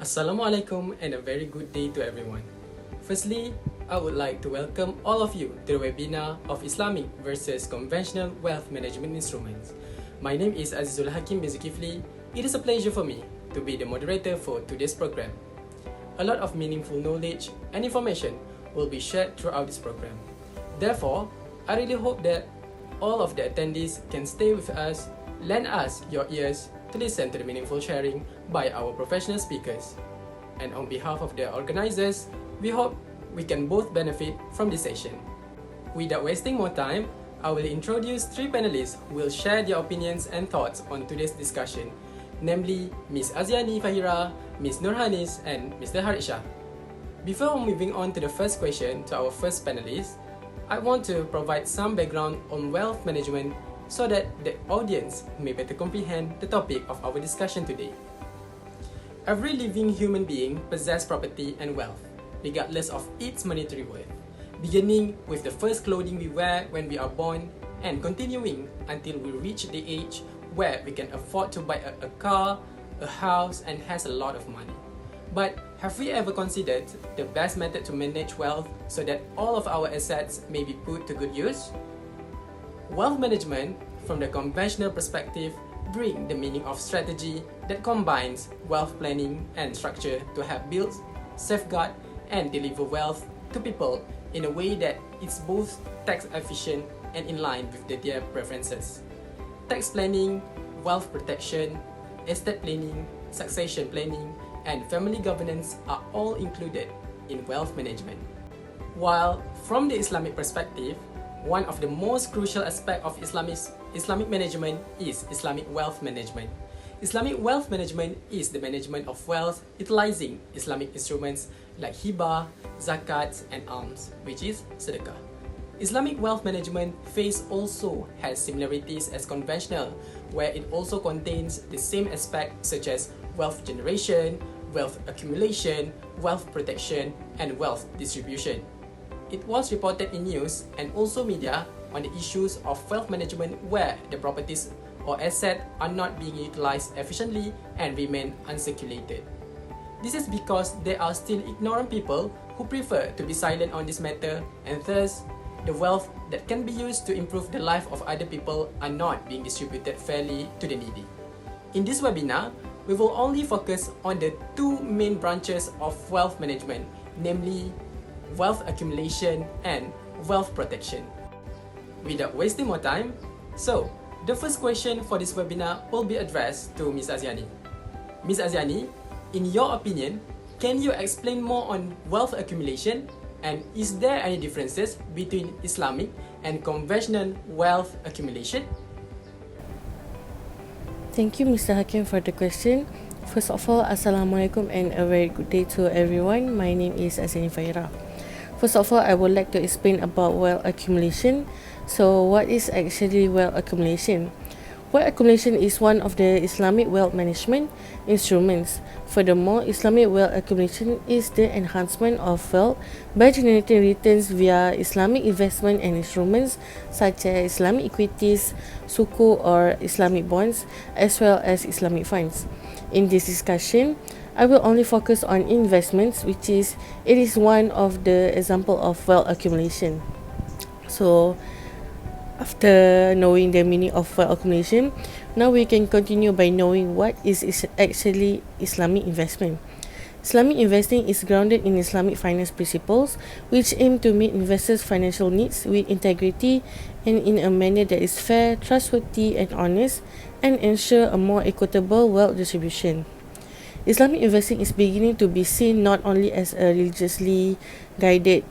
Assalamualaikum and a very good day to everyone. Firstly, I would like to welcome all of you to the webinar of Islamic versus conventional wealth management instruments. My name is AZIZUL HAKIM bin ZULKIFLI. It is a pleasure for me to be the moderator for today's program. A lot of meaningful knowledge and information will be shared throughout this program. Therefore, I really hope that all of the attendees can stay with us, lend us your ears to listen to the meaningful sharing by our professional speakers. And on behalf of the organizers, we hope we can both benefit from this session. Without wasting more time, I will introduce three panelists who will share their opinions and thoughts on today's discussion, namely Ms. Azyani Fahira, Ms. NURHANIS, and Mr. HARITH. Before moving on to the first question to our first panelist, I want to provide some background on wealth management so that the audience may better comprehend the topic of our discussion today. Every living human being possesses property and wealth, regardless of its monetary worth, beginning with the first clothing we wear when we are born and continuing until we reach the age where we can afford to buy a car, a house, and has a lot of money. But have we ever considered the best method to manage wealth so that all of our assets may be put to good use? Wealth management, from the conventional perspective, brings the meaning of strategy that combines wealth planning and structure to help build, safeguard, and deliver wealth to people in a way that is both tax efficient and in line with their preferences. Tax planning, wealth protection, estate planning, succession planning, and family governance are all included in wealth management. While from the Islamic perspective, one of the most crucial aspects of Islamic management is Islamic wealth management. Islamic wealth management is the management of wealth utilizing Islamic instruments like hibah, zakat, and alms, which is sedekah. Islamic wealth management phase also has similarities as conventional, where it also contains the same aspects such as wealth generation, wealth accumulation, wealth protection, and wealth distribution. It was reported in news and also media on the issues of wealth management where the properties or assets are not being utilized efficiently and remain uncirculated. This is because there are still ignorant people who prefer to be silent on this matter, and thus, the wealth that can be used to improve the life of other people are not being distributed fairly to the needy. In this webinar, we will only focus on the two main branches of wealth management, namely wealth accumulation and wealth protection. Without wasting more time, so the first question for this webinar will be addressed to Ms. Azyani. Ms. Azyani, in your opinion, can you explain more on wealth accumulation, and is there any differences between Islamic and conventional wealth accumulation? Thank you, Mr. Hakim, for the question. First of all, Assalamualaikum and a very good day to everyone. My name is Azyani Fahira. First of all, I would like to explain about wealth accumulation. So, what is actually wealth accumulation? Wealth accumulation is one of the Islamic wealth management instruments. Furthermore, Islamic wealth accumulation is the enhancement of wealth by generating returns via Islamic investment and instruments such as Islamic equities, suku or Islamic bonds, as well as Islamic funds. In this discussion, I will only focus on investments, it is one of the example of wealth accumulation. So, after knowing the meaning of wealth accumulation, now we can continue by knowing what is actually Islamic investment. Islamic investing is grounded in Islamic finance principles, which aim to meet investors' financial needs with integrity and in a manner that is fair, trustworthy, and honest, and ensure a more equitable wealth distribution. Islamic investing is beginning to be seen not only as a religiously guided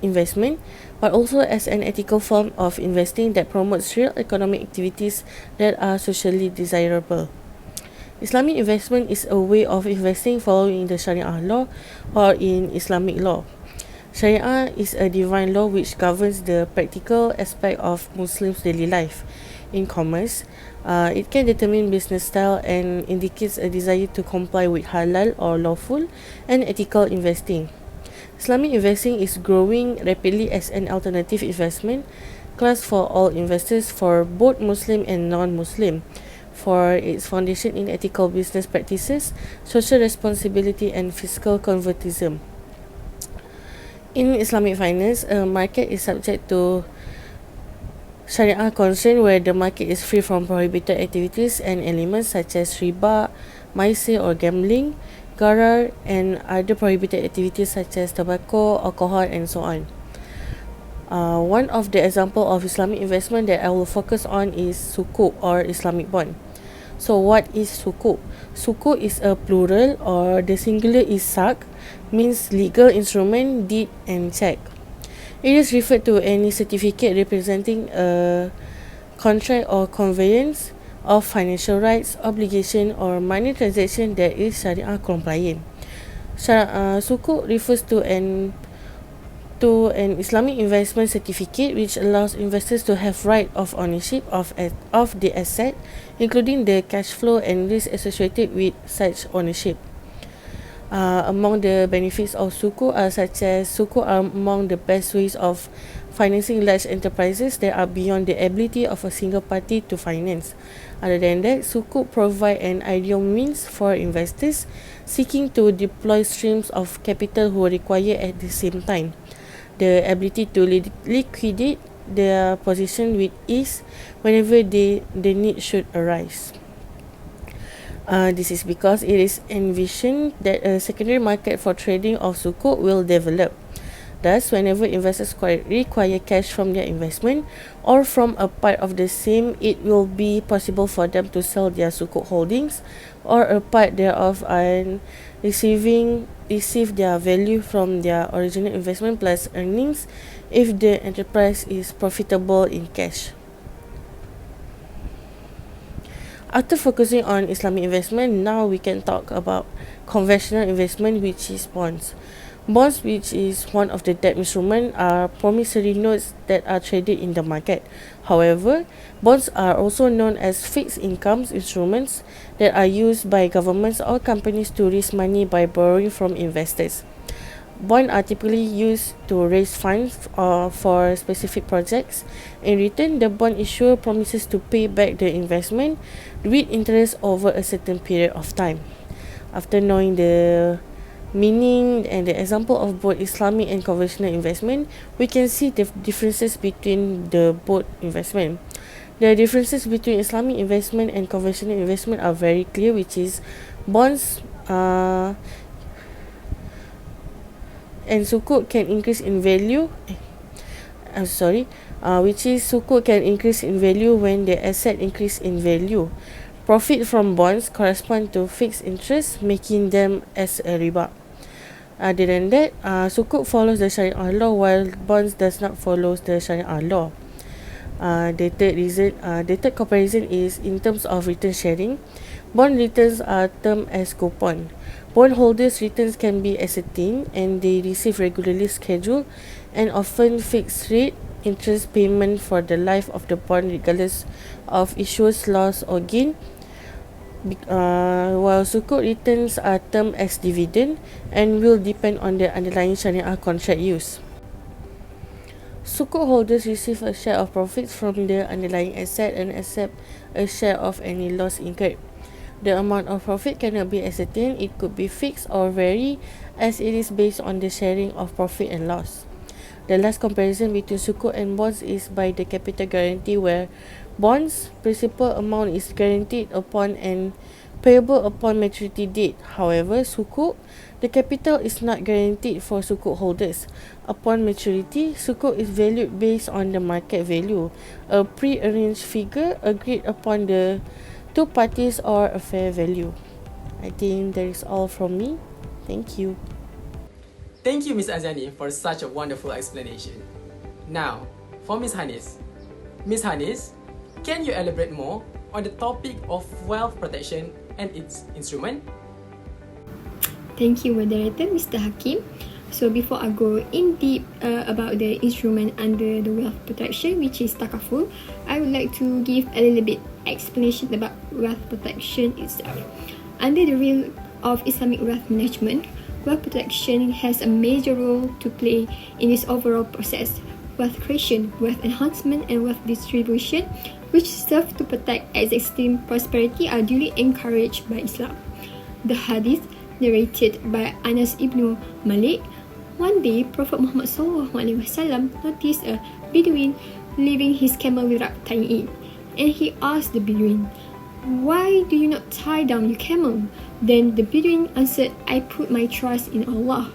investment, but also as an ethical form of investing that promotes real economic activities that are socially desirable. Islamic investment is a way of investing following the Sharia law or in Islamic law. Sharia is a divine law which governs the practical aspect of Muslims' daily life. In commerce, it can determine business style and indicates a desire to comply with halal or lawful and ethical investing. Islamic investing is growing rapidly as an alternative investment class for all investors for both Muslim and non-Muslim. for its foundation in ethical business practices, social responsibility and fiscal conservatism. In Islamic finance, a market is subject to Sharia constraint where the market is free from prohibited activities and elements such as riba, maisir or gambling, gharar and other prohibited activities such as tobacco, alcohol and so on. One of the example of Islamic investment that I will focus on is sukuk or Islamic bond. So what is sukuk? Sukuk is a plural or the singular is sak, means legal instrument, deed and check. It is referred to any certificate representing a contract or conveyance of financial rights, obligation or money transaction that is Sharia compliant. Sukuk refers to an Islamic investment certificate which allows investors to have right of ownership of the asset, including the cash flow and risk associated with such ownership. Among the benefits of sukuk are such as sukuk are among the best ways of financing large enterprises that are beyond the ability of a single party to finance. Other than that, sukuk provide an ideal means for investors seeking to deploy streams of capital who require at the same time the ability to liquidate their position with ease whenever the need should arise. This is because it is envisioned that a secondary market for trading of sukuk will develop. Thus, whenever investors require cash from their investment or from a part of the same, it will be possible for them to sell their sukuk holdings or a part thereof and receive their value from their original investment plus earnings if the enterprise is profitable in cash. After focusing on Islamic investment, now we can talk about conventional investment, which is bonds. Bonds, which is one of the debt instruments, are promissory notes that are traded in the market. However, bonds are also known as fixed income instruments that are used by governments or companies to raise money by borrowing from investors. Bonds are typically used to raise funds for specific projects. In return, the bond issuer promises to pay back the investment with interest over a certain period of time. After knowing the meaning and the example of both Islamic and conventional investment, we can see the differences between the both investment. The differences between Islamic investment and conventional investment are very clear, which is bonds and sukuk can increase in value. Which is sukuk can increase in value when the asset increase in value. Profit from bonds correspond to fixed interest, making them as a riba. Other than that, sukuk follows the Sharia law while bonds does not follow the Sharia law. The third comparison is in terms of return sharing. Bond returns are termed as coupon. Bondholders' returns can be ascertained and they receive regularly scheduled and often fixed rate interest payment for the life of the bond regardless of issuer's loss or gain, while sukuk returns are termed as dividend and will depend on the underlying Sharia contract use. Sukuk holders receive a share of profits from the underlying asset and accept a share of any loss incurred. The amount of profit cannot be ascertained. It could be fixed or vary as it is based on the sharing of profit and loss. The last comparison between sukuk and bonds is by the capital guarantee, where bonds principal amount is guaranteed upon and payable upon maturity date. However, sukuk, the capital is not guaranteed for sukuk holders. Upon maturity, sukuk is valued based on the market value, a pre-arranged figure agreed upon the two parties or a fair value. I think that is all from me. Thank you. Thank you, Ms. Azyani, for such a wonderful explanation. Now, for Ms. Hanis. Ms. Hanis, can you elaborate more on the topic of wealth protection and its instrument? Thank you, Moderator Mr. Hakim. So before I go in deep about the instrument under the wealth protection, which is takaful, I would like to give a little bit explanation about wealth protection itself. Under the realm of Islamic wealth management, wealth protection has a major role to play in this overall process. wealth creation, wealth enhancement, and wealth distribution, which serve to protect existing prosperity, are duly encouraged by Islam. The hadith narrated by Anas ibn Malik. One day, Prophet Muhammad SAW noticed a Bedouin leaving his camel without tying it, and he asked the Bedouin, "Why do you not tie down your camel?" Then the Bedouin answered, "I put my trust in Allah."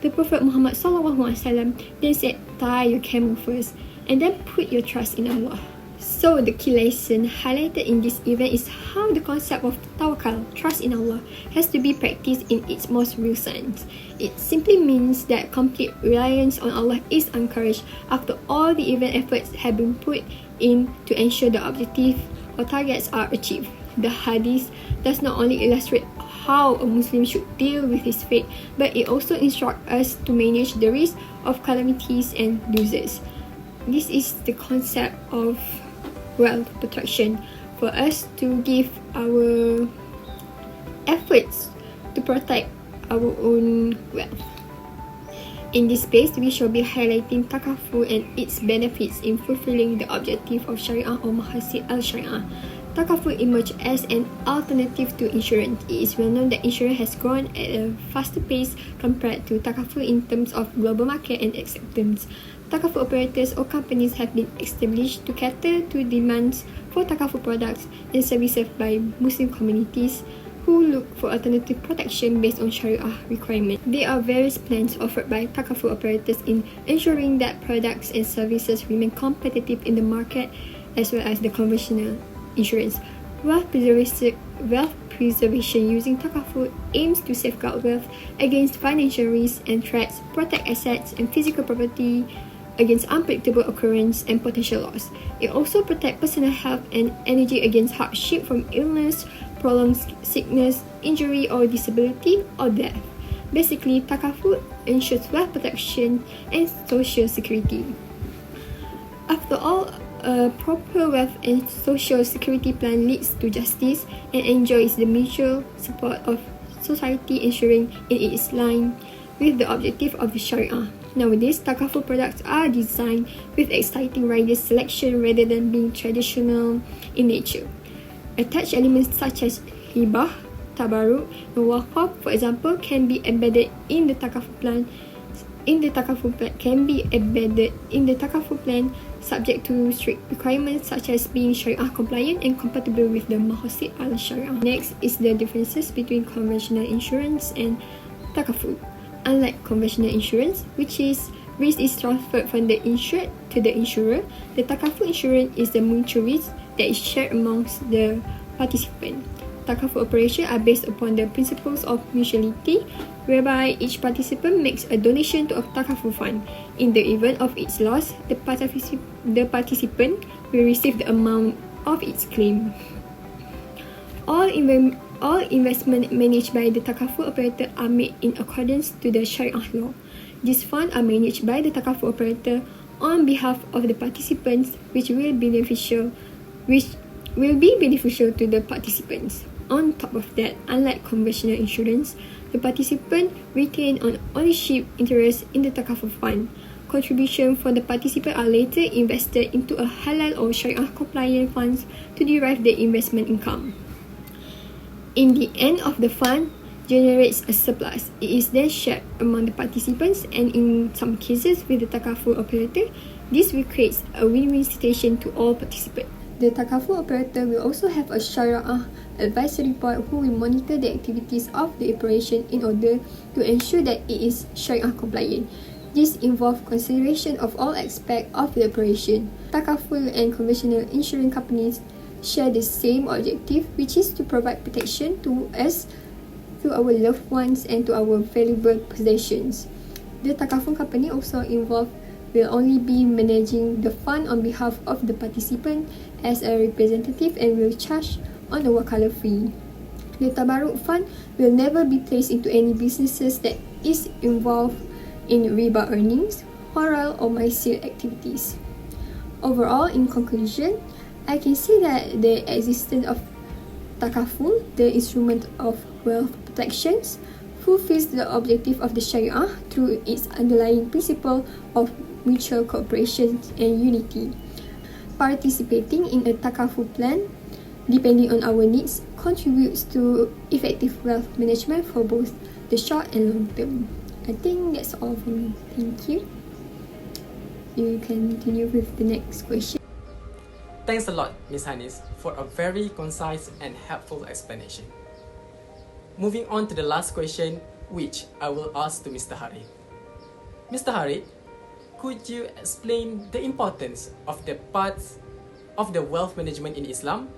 The Prophet Muhammad SAW then said, "Tie your camel first, and then put your trust in Allah." So the key lesson highlighted in this event is how the concept of tawakal, trust in Allah, has to be practiced in its most real sense. It simply means that complete reliance on Allah is encouraged after all the event efforts have been put in to ensure the objective or targets are achieved. The hadith does not only illustrate how a Muslim should deal with his fate, but it also instructs us to manage the risk of calamities and losses. This is the concept of wealth protection, for us to give our efforts to protect our own wealth. In this space, we shall be highlighting takaful and its benefits in fulfilling the objective of Sharia or Mahasid al-Sharia. Takaful emerged as an alternative to insurance. It is well known that insurance has grown at a faster pace compared to takaful in terms of global market and acceptance. Takaful operators or companies have been established to cater to demands for takaful products and services by Muslim communities who look for alternative protection based on Sharia requirements. There are various plans offered by takaful operators in ensuring that products and services remain competitive in the market, as well as the conventional insurance. Wealth preservation using takaful aims to safeguard wealth against financial risks and threats, protect assets and physical property against unpredictable occurrence and potential loss. It also protects personal health and energy against hardship from illness, prolonged sickness, injury or disability or death. Basically, takaful ensures wealth protection and social security. After all, a proper wealth and social security plan leads to justice and enjoys the mutual support of society, ensuring it is aligned with the objective of the Sharia. Nowadays, takaful products are designed with exciting rider selection rather than being traditional in nature. Attached elements such as hibah, tabaruk, and waqaf, for example, can be embedded in the takaful plan. Subject to strict requirements such as being Sharia compliant and compatible with the Mahasid al-Sharia. Next is the differences between conventional insurance and takaful. Unlike conventional insurance, which is risk is transferred from the insured to the insurer, the takaful insurance is the mutual risk that is shared amongst the participants. Takaful operations are based upon the principles of mutuality, whereby each participant makes a donation to a takaful fund. In the event of its loss, the participant will receive the amount of its claim. All investments managed by the takaful operator are made in accordance to the Sharia law. These funds are managed by the takaful operator on behalf of the participants, which will be beneficial to the participants. On top of that, unlike conventional insurance, the participant retain an ownership interest in the takaful fund. Contributions from the participant are later invested into a halal or Sharia compliant funds to derive the investment income. In the end of the fund generates a surplus. It is then shared among the participants, and in some cases with the takaful operator, this will create a win-win situation to all participants. The takaful operator will also have a Sharia advisory board who will monitor the activities of the operation in order to ensure that it is Sharia compliant. This involves consideration of all aspects of the operation. Takaful and conventional insurance companies share the same objective, which is to provide protection to us, to our loved ones, and to our valuable possessions. The takaful company also involved will only be managing the fund on behalf of the participant as a representative and will charge on a wakalah fee. The tabaruk fund will never be placed into any businesses that is involved in riba earnings, haram or maisir activities. Overall, in conclusion, I can say that the existence of takaful, the instrument of wealth protections, fulfills the objective of the Sharia through its underlying principle of mutual cooperation and unity. Participating in a takaful plan, depending on our needs, contributes to effective wealth management for both the short and long term. I think that's all for me. Thank you. You can continue with the next question. Thanks a lot, Ms. Hanis, for a very concise and helpful explanation. Moving on to the last question, which I will ask to Mr. Harith. Mr. Harith, could you explain the importance of the parts of the wealth management in Islam?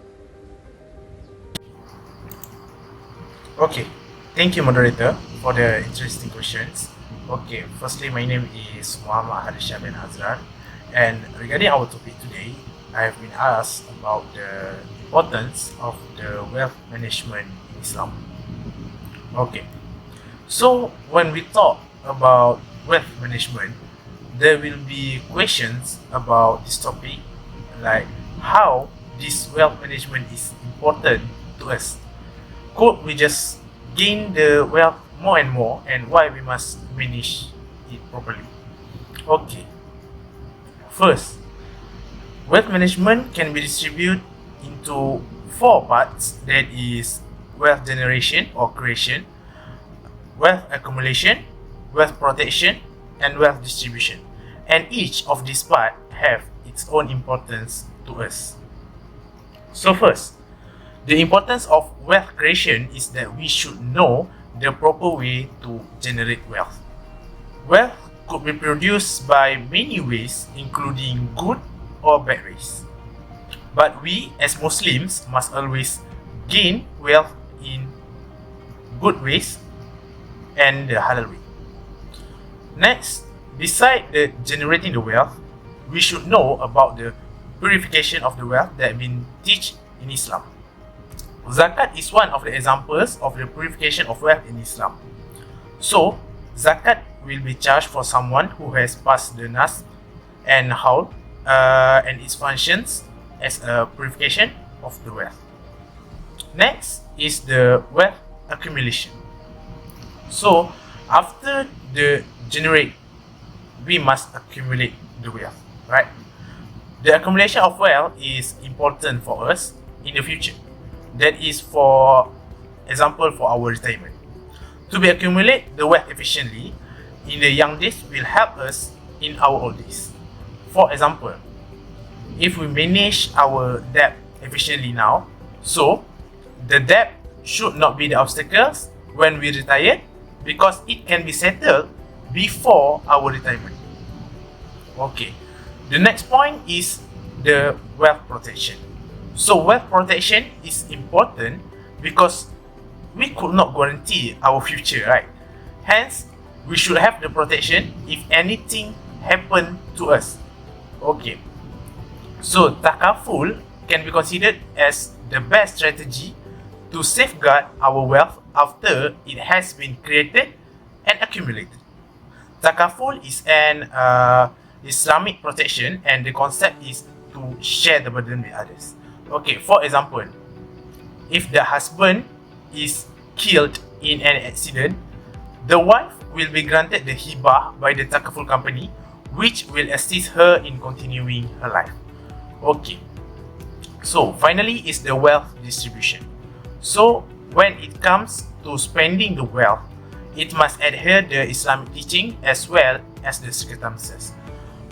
Okay, thank you, moderator, for the interesting questions. Okay, firstly, my name is Muhammad Harith bin Azran, and regarding our topic today, I have been asked about the importance of the wealth management in Islam. Okay, so when we talk about wealth management, there will be questions about this topic, like how this wealth management is important to us. Could we just gain the wealth more and more, and why we must manage it properly? Okay, first, wealth management can be distributed into 4 parts, that is wealth generation or creation, wealth accumulation, wealth protection, and wealth distribution. And each of these parts have its own importance to us. So first, the importance of wealth creation is that we should know the proper way to generate wealth. Wealth could be produced by many ways, including good or bad ways. But we as Muslims must always gain wealth in good ways and the halal way. Next, beside the generating the wealth, we should know about the purification of the wealth that been taught in Islam. Zakat is one of the examples of the purification of wealth in Islam. So, zakat will be charged for someone who has passed the nas and haul, and its functions as a purification of the wealth. Next is the wealth accumulation. So, after the generate, we must accumulate the wealth, right? The accumulation of wealth is important for us in the future. That is, for example, for our retirement. To be accumulate the wealth efficiently in the young days will help us in our old days. For example, if we manage our debt efficiently now, so the debt should not be the obstacles when we retire, because it can be settled before our retirement. Okay, the next point is the wealth protection. So wealth protection is important because we could not guarantee our future, right? Hence, we should have the protection if anything happen to us. Okay, so takaful can be considered as the best strategy to safeguard our wealth after it has been created and accumulated. Takaful is an Islamic protection, and the concept is to share the burden with others. Okay, for example, if the husband is killed in an accident, the wife will be granted the hibah by the takaful company, which will assist her in continuing her life. Okay, so finally is the wealth distribution. So when it comes to spending the wealth, it must adhere the Islamic teaching as well as the circumstances.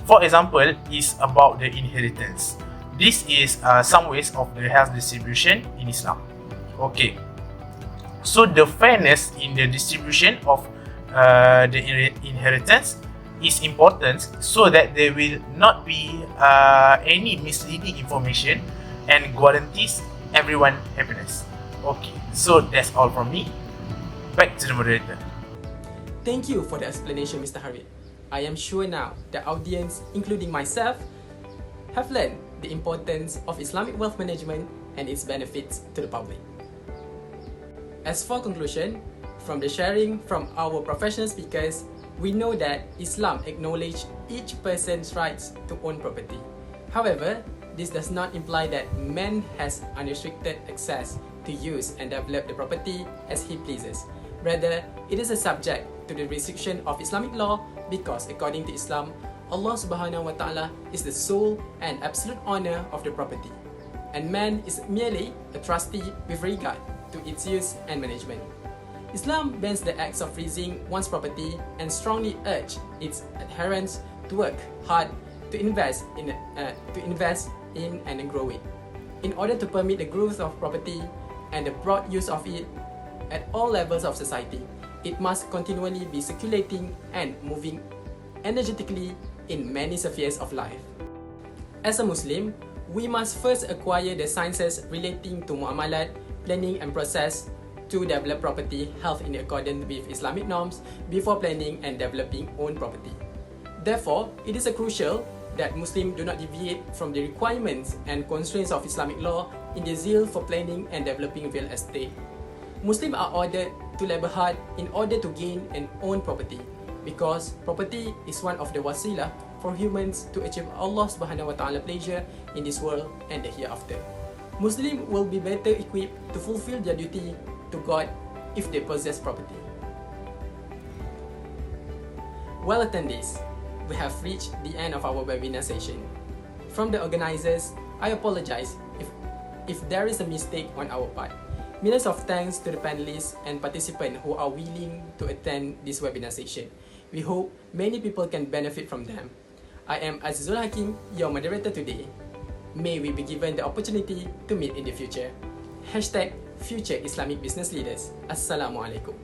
For example, is about the inheritance. This is some ways of the health distribution in Islam. Okay, so the fairness in the distribution of the inheritance is important, so that there will not be any misleading information and guarantees everyone happiness. Okay, so that's all from me. Back to the moderator. Thank you for the explanation, Mr. Harith. I am sure now the audience, including myself, have learned the importance of Islamic wealth management and its benefits to the public. As for conclusion, from the sharing from our professional speakers, we know that Islam acknowledges each person's rights to own property. However, this does not imply that man has unrestricted access to use and develop the property as he pleases. Rather, it is a subject to the restriction of Islamic law, because according to Islam, Allah Subhanahu wa Ta'ala is the sole and absolute owner of the property, and man is merely a trustee with regard to its use and management. Islam bans the acts of freezing one's property and strongly urges its adherents to work hard to invest in and grow it. In order to permit the growth of property and the broad use of it at all levels of society, it must continually be circulating and moving energetically in many spheres of life. As a Muslim, we must first acquire the sciences relating to muamalat, planning and process to develop property health in accordance with Islamic norms before planning and developing own property. Therefore, it is crucial that Muslims do not deviate from the requirements and constraints of Islamic law in the zeal for planning and developing real estate. Muslims are ordered to labor hard in order to gain and own property, because property is one of the wasilah for humans to achieve Allah Subhanahu wa Ta'ala pleasure in this world and the hereafter. Muslims will be better equipped to fulfill their duty to God if they possess property. Well attendees, we have reached the end of our webinar session. From the organizers, I apologize if there is a mistake on our part. Millions of thanks to the panelists and participants who are willing to attend this webinar session. We hope many people can benefit from them. I am AZIZUL HAKIM, your moderator today. May we be given the opportunity to meet in the future. #Future Islamic Business Leaders. Assalamualaikum.